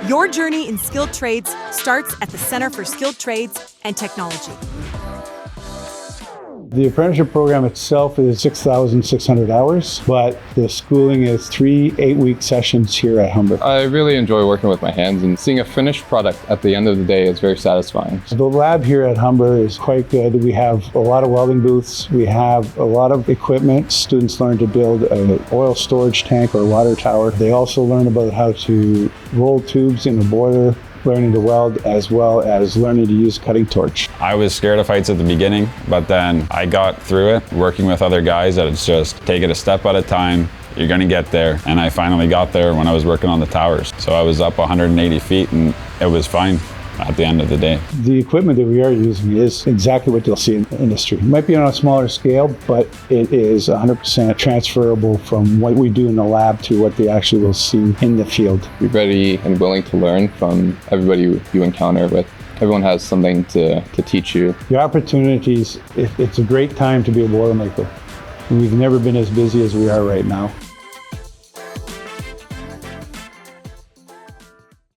Your journey in skilled trades starts at the Center for Skilled Trades and Technology. The apprenticeship program itself is 6,600 hours, but the schooling is 3 8-week sessions here at Humber. I really enjoy working with my hands, and seeing a finished product at the end of the day is very satisfying. The lab here at Humber is quite good. We have a lot of welding booths. We have a lot of equipment. Students learn to build an oil storage tank or water tower. They also learn about how to roll tubes in a boiler, learning to weld, as well as learning to use a cutting torch. I was scared of heights at the beginning, but then I got through it, working with other guys that it's just take it a step at a time. You're gonna get there. And I finally got there when I was working on the towers. So I was up 180 feet and it was fine at the end of the day. The equipment that we are using is exactly what you'll see in the industry. It might be on a smaller scale, but it is 100% transferable from what we do in the lab to what they actually will see in the field. Be ready and willing to learn from everybody you encounter with. Everyone has something to teach you. The opportunities, it's a great time to be a Boilermaker. We've never been as busy as we are right now.